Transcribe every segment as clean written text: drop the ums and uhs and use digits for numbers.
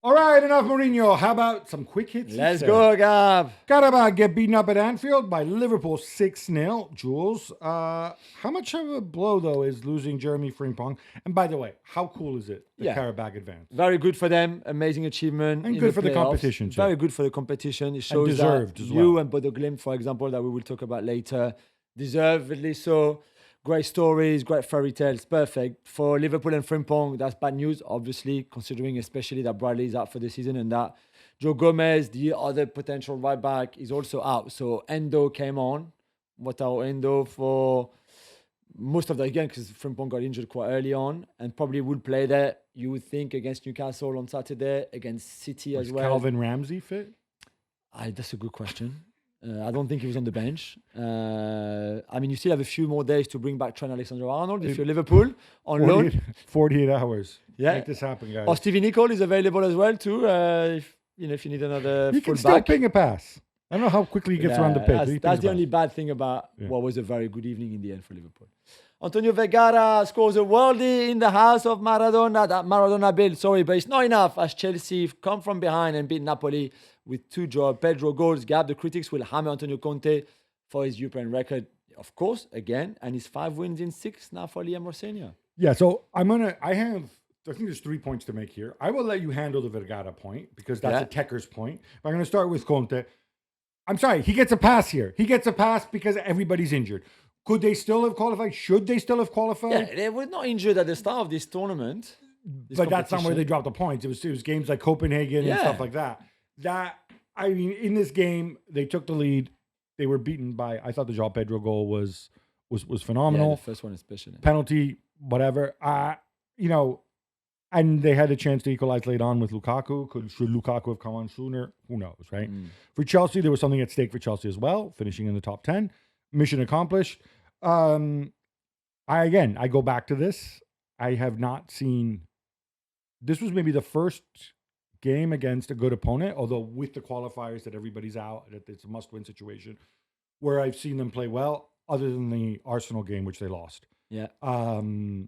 All right, enough Mourinho. How about some quick hits? Let's go, Gab. Qarabağ get beaten up at Anfield by Liverpool 6-0. Jules, how much of a blow, though, is losing Jeremy Frimpong? And by the way, how cool is it that Qarabağ advanced? Very good for them. Amazing achievement. And good for the competition, too. Very good for the competition. It shows that you and Bodo Glimt, for example, that we will talk about later, deservedly so. Great stories, great fairy tales, perfect. For Liverpool and Frimpong, that's bad news, obviously, considering especially that Bradley is out for the season and that Joe Gomez, the other potential right back, is also out. So Endo came on. Without Endo for most of the game because Frimpong got injured quite early on and probably would play there, you would think, against Newcastle on Saturday, against City as well. Calvin Ramsey fit? That's a good question. I don't think he was on the bench. I mean, you still have a few more days to bring back Trent Alexander-Arnold if you're Liverpool on loan. 48 hours. Yeah. Make this happen, guys. Or Stevie Nicol is available as well too. If you need another you full can still back. ping a pass. I don't know how quickly he gets around the pitch. That's the only bad thing about what was a very good evening in the end for Liverpool. Antonio Vergara scores a worldie in the house of Maradona. That Maradona build, but it's not enough as Chelsea come from behind and beat Napoli with 2 Joao Pedro goals. Gab, the critics will hammer Antonio Conte for his European record, of course, again, and his 5 wins in 6 now for Liam Rossegna. Yeah, so I think there's 3 points to make here. I will let you handle the Vergara point because that's a Techers point. But I'm going to start with Conte. I'm sorry, he gets a pass here. He gets a pass because everybody's injured. Could they still have qualified? Should they still have qualified? Yeah, they were not injured at the start of this tournament. But that's not where they dropped the points. It was games like Copenhagen and stuff like that. In this game, they took the lead. They were beaten by, I thought the Joao Pedro goal was phenomenal. Yeah, the first one especially. Penalty, whatever. And they had a chance to equalize late on with Lukaku. Should Lukaku have come on sooner? Who knows, right? For Chelsea, there was something at stake for Chelsea as well, finishing in the top 10. Mission accomplished. I go back to this. I have not seen... This was maybe the first game against a good opponent, although with the qualifiers that everybody's out, it's a must-win situation, where I've seen them play well, other than the Arsenal game, which they lost. Yeah. So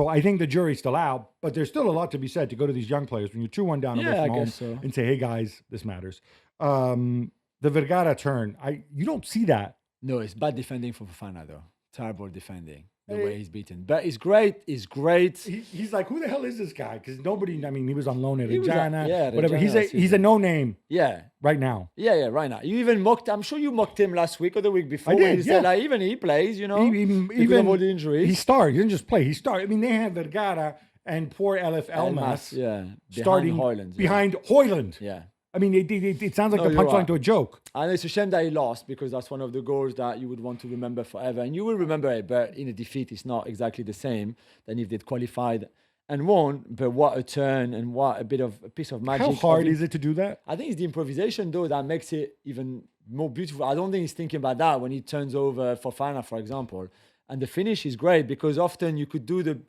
I think the jury's still out, but there's still a lot to be said to go to these young players when you're 2-1 down away from home and say, hey guys, this matters. The Vergara turn, you don't see that. No, it's bad defending for Fofana though. Terrible defending. The way he's beaten. But it's great. It's great. He's like, who the hell is this guy? Because nobody, he was on loan at Regina. Whatever. Regina, he's a no-name. Yeah. Right now. Yeah, right now. You even I'm sure you mocked him last week or the week before. I did, you said, even he plays, Even all the injuries. He started. He didn't just play. He started. They had Vergara and poor Elif Elmas. Starting behind Højlund. Yeah. It sounds like a punchline to a joke. And it's a shame that he lost because that's one of the goals that you would want to remember forever. And you will remember it, but in a defeat, it's not exactly the same than if they'd qualified and won. But what a turn and what a piece of magic. How hard is it to do that? I think it's the improvisation, though, that makes it even more beautiful. I don't think he's thinking about that when he turns over Fofana, for example. And the finish is great because often you could do the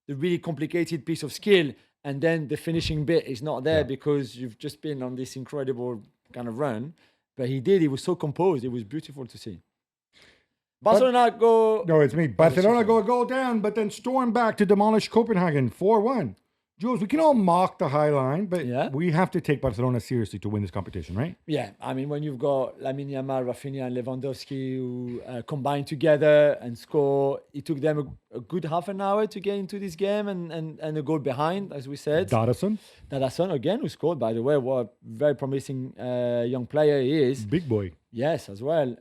really complicated piece of skill and then the finishing bit is not there because you've just been on this incredible kind of run. But he did. He was so composed. It was beautiful to see. Barcelona go... No, it's me. Barcelona go a goal down, but then storm back to demolish Copenhagen 4-1. Jules, we can all mock the high line, but we have to take Barcelona seriously to win this competition, right? Yeah. When you've got Lamine Yamal, Rafinha and Lewandowski who combine together and score, it took them a good half an hour to get into this game and a goal behind, as we said. Dadason again, who scored, by the way. What a very promising young player he is. Big boy. Yes, as well.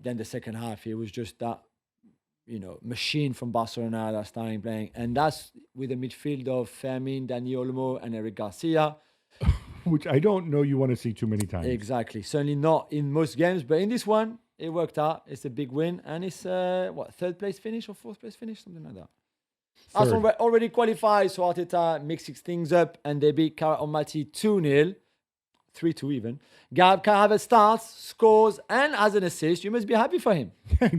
Then the second half, it was just that machine from Barcelona that's starting playing. And that's with a midfield of Fermin, Dani Olmo, and Eric Garcia. Which I don't know you want to see too many times. Exactly. Certainly not in most games, but in this one, it worked out. It's a big win. And it's, third place finish or fourth place finish? Something like that. Arsenal already qualified, so Arteta mixes things up, and they beat Kara Almaty 2-0. 3-2 even. Gab Havertz starts, scores, and has an assist. You must be happy for him.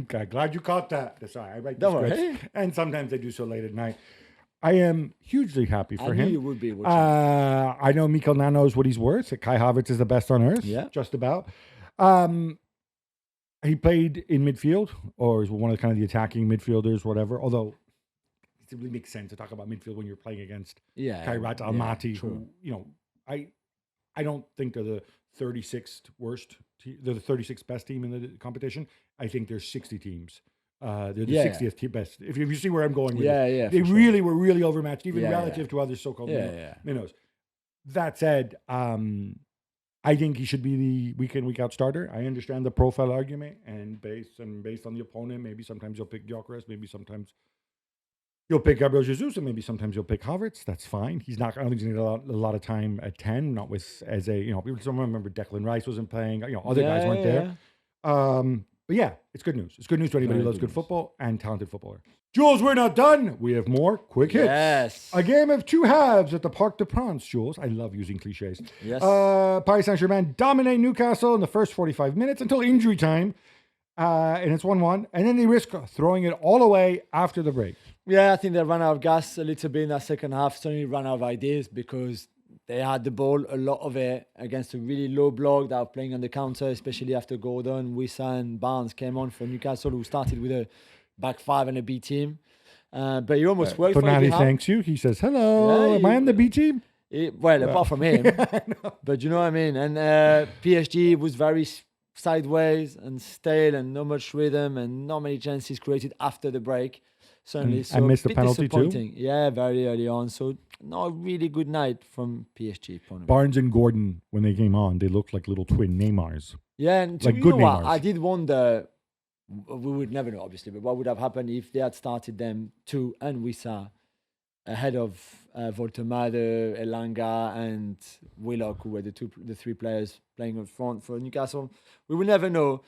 Glad you caught that. Sorry, I write the Don't scripts, worry. and sometimes I do so late at night. I am hugely happy for him. I knew you would be. I know Mikel now knows what he's worth. Kai Havertz is the best on earth. Yeah. Just about. He played in midfield, or is one of the attacking midfielders, whatever. Although instinctively makes sense to talk about midfield when you're playing against Kairat Almaty, who, I don't think they're the 36th worst. They're the 36th best team in the competition. I think there's 60 teams. They're the 60th team best. If you see where I'm going with it. They really were really overmatched, even relative to other so-called minnows. That said, I think he should be the week in, week out starter. I understand the profile argument, and based on the opponent, maybe sometimes you'll pick Gyökeres, maybe sometimes you'll pick Gabriel Jesus, and maybe sometimes you'll pick Havertz. That's fine. He's not. I don't think he's going to get a lot of time at 10. Not with people. Some remember Declan Rice wasn't playing. Other guys weren't there. But yeah, it's good news. It's good news to anybody who loves good football and talented footballer. Jules, we're not done. We have more quick hits. Yes. A game of two halves at the Parc des Princes, Jules. I love using cliches. Yes. Paris Saint-Germain dominate Newcastle in the first 45 minutes until injury time. And it's 1-1. And then they risk throwing it all away after the break. Yeah, I think they ran out of gas a little bit in that second half. Certainly ran out of ideas because they had the ball, a lot of it, against a really low block that were playing on the counter, especially after Gordon, Wissa and Barnes came on for Newcastle, who started with a back five and a B team. But he almost worked for Tonali thanks you. He says, hello, am I on the B team? Apart from him. But you know what I mean? And PSG was very sideways and stale and not much rhythm and not many chances created after the break. Certainly. I missed the penalty too. Yeah, very early on. So not a really good night from PSG. Barnes and Gordon, when they came on, they looked like little twin Neymars. Yeah, and like good Neymars. I did wonder, we would never know obviously, but what would have happened if they had started them two and Wissa ahead of Voltemade, Elanga and Willock, who were the three players playing up front for Newcastle. We will never know.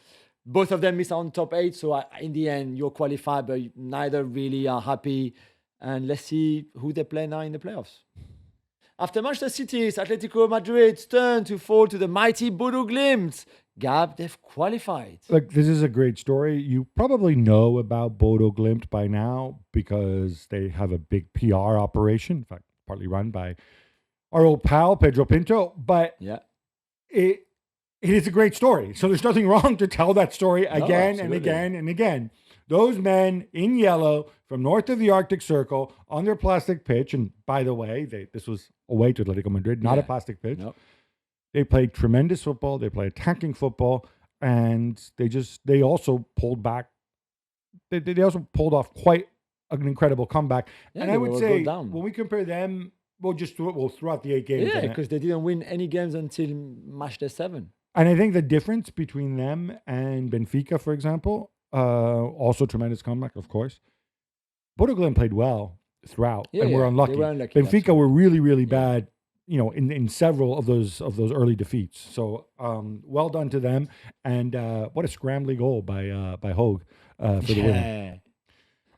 Both of them missed on top 8, so in the end, you're qualified, but neither really are happy. And let's see who they play now in the playoffs. After Manchester City's Atletico Madrid's turn to fall to the mighty Bodo Glimt, Gab, they've qualified. Look, this is a great story. You probably know about Bodo Glimt by now because they have a big PR operation, in fact, partly run by our old pal, Pedro Pinto. But it is a great story. So there's nothing wrong to tell that story again and again and again. Those men in yellow from north of the Arctic Circle on their plastic pitch. And by the way, this was away to Atletico Madrid, not a plastic pitch. Nope. They played tremendous football. They played attacking football. And they also pulled back. They also pulled off quite an incredible comeback. Yeah, and I would say when we compare them, throughout the 8 games. Yeah, because they didn't win any games until match day 7. And I think the difference between them and Benfica, for example, also tremendous comeback, of course. Bodo Glimt played well throughout, and were unlucky. Benfica were really, really bad, in several of those early defeats. So well done to them, and what a scrambling goal by Hogue for the win.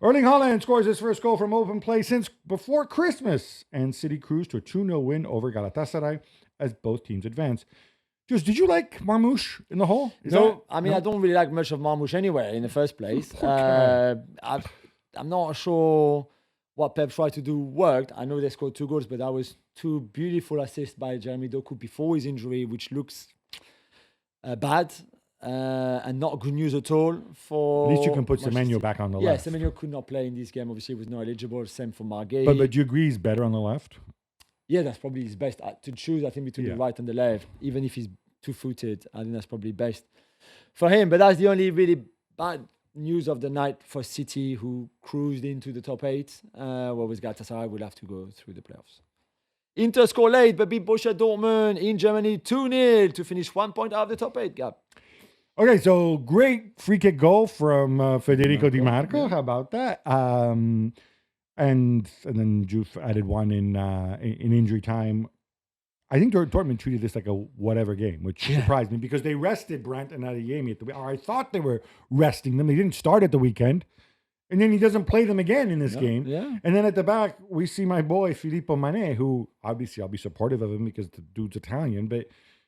Erling Haaland scores his first goal from open play since before Christmas, and City cruised to a 2-0 win over Galatasaray as both teams advance. Just, did you like Marmoush in the hole? I don't really like much of Marmoush anyway in the first place. I'm not sure what Pep tried to do worked. I know they scored 2 goals, but that was 2 beautiful assists by Jeremy Doku before his injury, which looks bad and not good news at all. For at least you can put Semenyo back on the left. Yeah, Semenyo could not play in this game. Obviously, he was not eligible. Same for Margay. But do you agree he's better on the left? Yeah, that's probably his best. To choose, I think, between the right and the left, even if he's two-footed, I think that's probably best for him. But that's the only really bad news of the night for City, who cruised into the top 8. With Galatasaray, will have to go through the playoffs. Inter score late, but beat Borussia Dortmund in Germany 2-0 to finish 1 point out of the top 8, Gab. Okay, so great free kick goal from Federico Di Marco. Yeah. How about that? And then Juve added one in injury time. I think Dortmund treated this like a whatever game, which surprised me because they rested Brandt and Adeyemi at the weekend. I thought they were resting them. They didn't start at the weekend. And then he doesn't play them again in this game. Yeah. And then at the back, we see my boy, Filippo Mane, who obviously I'll be supportive of him because the dude's Italian, but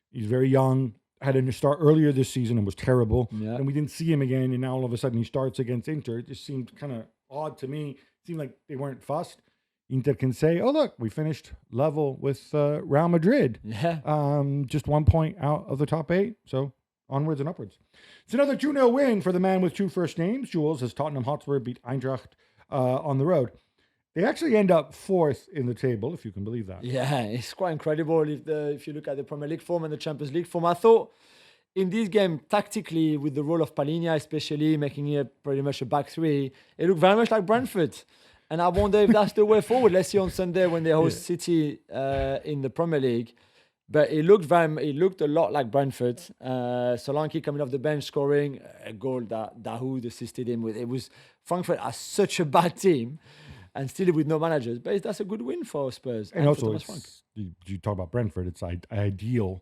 he's very young. Had a start earlier this season and was terrible. Yeah. And we didn't see him again. And now all of a sudden he starts against Inter. It just seemed kind of odd to me. Seemed like they weren't fussed. Inter can say, oh, look, we finished level with Real Madrid. Yeah. Just 1 point out of the top 8. So onwards and upwards. It's another 2-0 win for the man with 2 first names, Jules, as Tottenham Hotspur beat Eintracht on the road. They actually end up 4th in the table, if you can believe that. Yeah, it's quite incredible if you look at the Premier League form and the Champions League form. I thought in this game, tactically, with the role of Palhinha, especially making it pretty much a back three, it looked very much like Brentford. And I wonder if that's the way forward. Let's see on Sunday when they host City in the Premier League. But it looked a lot like Brentford. Solanke coming off the bench, scoring a goal that Dahoud assisted him with. It was Frankfurt are such a bad team, and still with no managers. But that's a good win for Spurs. And also, you talk about Brentford, it's ideal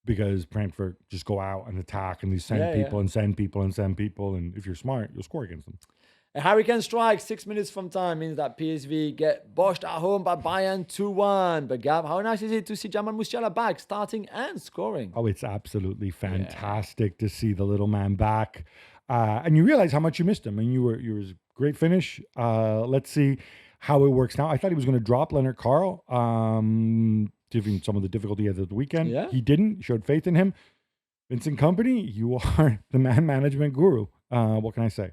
because Brentford just go out and attack and they send people and send people and send people. And if you're smart, you'll score against them. A Hurricane strike 6 minutes from time means that PSV get boshed at home by Bayern 2-1. But Gab, how nice is it to see Jamal Musiala back, starting and scoring? Oh, it's absolutely fantastic to see the little man back. And you realize how much you missed him. And you were a great finish. Let's see how it works now. I thought he was going to drop Leonard Carl, given some of the difficulty at the weekend. Yeah. He didn't. He showed faith in him. Vincent Kompany, you are the man management guru. What can I say?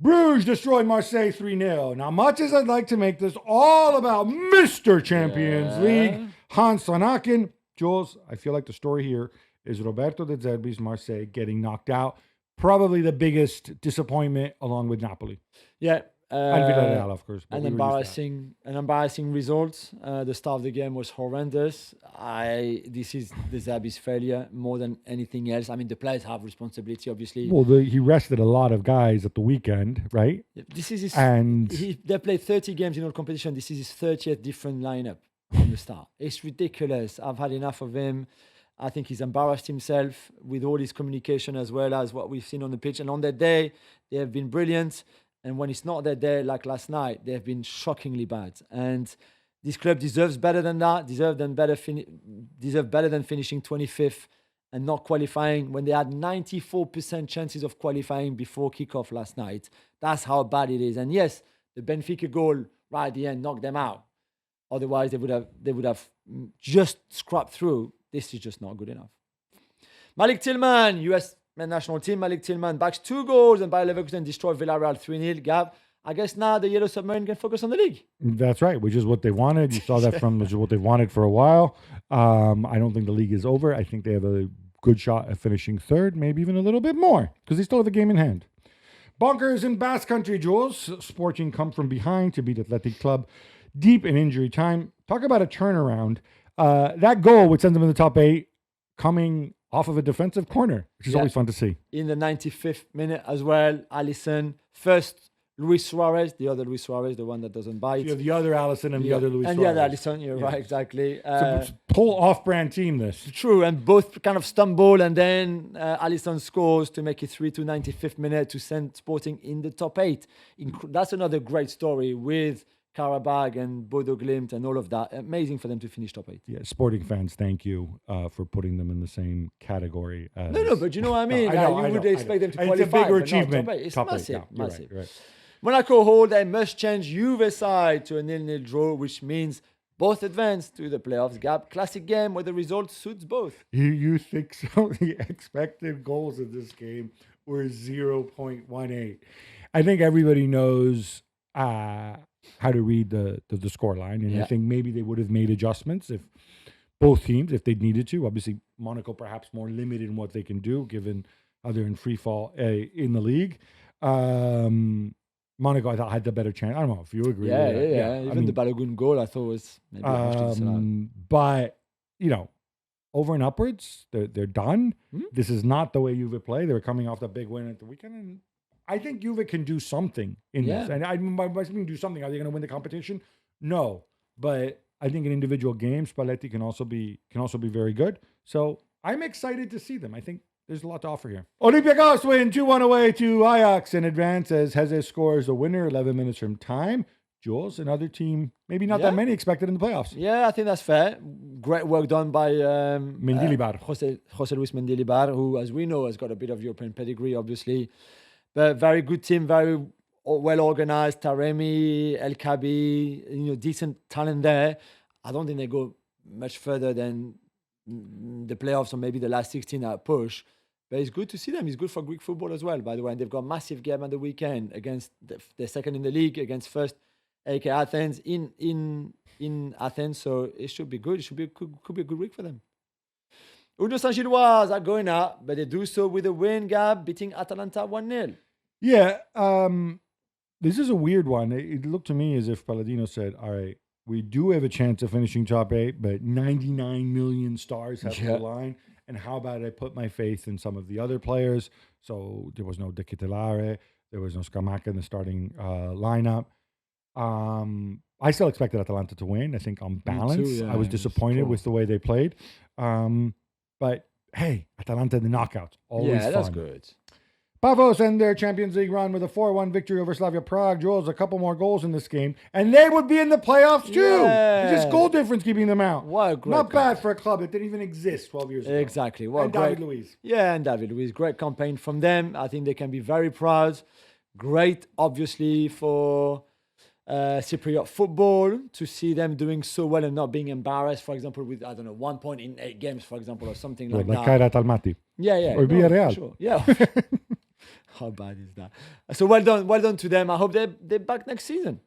Bruges destroyed Marseille 3-0. Now, much as I'd like to make this all about Mr. Champions League, Hans van Aken, Jules, I feel like the story here is Roberto De Zerbi's Marseille getting knocked out. Probably the biggest disappointment along with Napoli. Yeah. And Villarreal, of course. An embarrassing result. The start of the game was horrendous. This is De Zerbi's failure more than anything else. I mean, the players have responsibility, obviously. Well, he rested a lot of guys at the weekend, right? This is his. They played 30 games in all competition. This is his 30th different lineup from the start. It's ridiculous. I've had enough of him. I think he's embarrassed himself with all his communication as well as what we've seen on the pitch. And on that day, they have been brilliant. And when it's not their day, like last night, they have been shockingly bad. And this club deserves better than that. Deserve better than finishing 25th and not qualifying when they had 94% chances of qualifying before kickoff last night. That's how bad it is. And yes, the Benfica goal right at the end knocked them out. Otherwise, they would have just scrapped through. This is just not good enough. Malik Tillman, US men's national team, Malik Tillman backs 2 goals and Bayer Leverkusen destroyed Villarreal 3-0. Gab, I guess now the Yellow Submarine can focus on the league. That's right, which is what they wanted. You saw that from which is what they wanted for a while. I don't think the league is over. I think they have a good shot at finishing 3rd, maybe even a little bit more, because they still have a game in hand. Bonkers in Basque Country, Jules. Sporting come from behind to beat Athletic Club deep in injury time. Talk about a turnaround. That goal, which sends them in the top 8, coming off of a defensive corner, which is always fun to see. In the 95th minute as well, Alisson. First, Luis Suarez, the other Luis Suarez, the one that doesn't bite. You have the other Alisson and the other Luis Suarez. And the other Alisson, you're right, exactly. It's a whole off-brand team, this. True, and both kind of stumble, and then Alisson scores to make it 3-2, 95th minute to send Sporting in the top 8. That's another great story with Karabag and Bodo Glimt and all of that. Amazing for them to finish top 8. Yeah, Sporting fans, thank you for putting them in the same category as... No, but you know what I mean? You would expect them to qualify. It's a bigger achievement. It's massive. Massive. Right. Monaco hold a must-change Juve side to a 0-0 draw, which means both advance to the playoffs. Gab, classic game where the result suits both. You think so? The expected goals of this game were 0.18. I think everybody knows... how to read the scoreline. And I think maybe they would have made adjustments if both teams, if they'd needed to. Obviously, Monaco perhaps more limited in what they can do, given how they're in free fall in the league. Monaco, I thought, had the better chance. I don't know if you agree. Yeah. Even the Balogun goal, I thought was maybe but, over and upwards, they're done. This is not the way Juve play. They were coming off that big win at the weekend, and I think Juve can do something in this. And I mean, do something. Are they going to win the competition? No. But I think in individual games, Spalletti can also be very good. So I'm excited to see them. I think there's a lot to offer here. Olympiacos win 2-1 away to Ajax in advance as Heze scores a winner 11 minutes from time. Jules, another team, maybe not that many expected in the playoffs. Yeah, I think that's fair. Great work done by Mendilibar. Jose Luis Mendilibar, who, as we know, has got a bit of European pedigree, obviously. But very good team, very well organized. Taremi, El Kabi, decent talent there. I don't think they go much further than the playoffs or maybe the last 16 at push. But it's good to see them. It's good for Greek football as well, by the way. And they've got a massive game on the weekend against the second in the league, against first AK Athens, in Athens. So it should be good. Could be a good week for them. Udo Saint-Gilloise are going up, but they do so with a win, Gab, beating Atalanta 1-0. Yeah, this is a weird one. It looked to me as if Palladino said, all right, we do have a chance of finishing top 8, but 99 million stars have to align. And how about I put my faith in some of the other players? So there was no De Ketelaere, there was no Scamacca in the starting lineup. I still expected Atalanta to win. I think on balance, I was disappointed with the way they played. But hey, Atalanta in the knockouts, always fun. That's good. Pavos end their Champions League run with a 4-1 victory over Slavia Prague. Jules, a couple more goals in this game, and they would be in the playoffs too. Yeah. It's just goal difference keeping them out. What a great Not bad for a club that didn't even exist 12 years ago. Exactly. And David Luiz. Yeah, and David Luiz. Great campaign from them. I think they can be very proud. Great, obviously, for Cypriot football to see them doing so well and not being embarrassed, for example, with, 1 point in 8 games, for example, or something like that. Like Kairat Almaty. Yeah. Or Villarreal. Sure. Yeah. How bad is that? So well done to them. I hope they're back next season.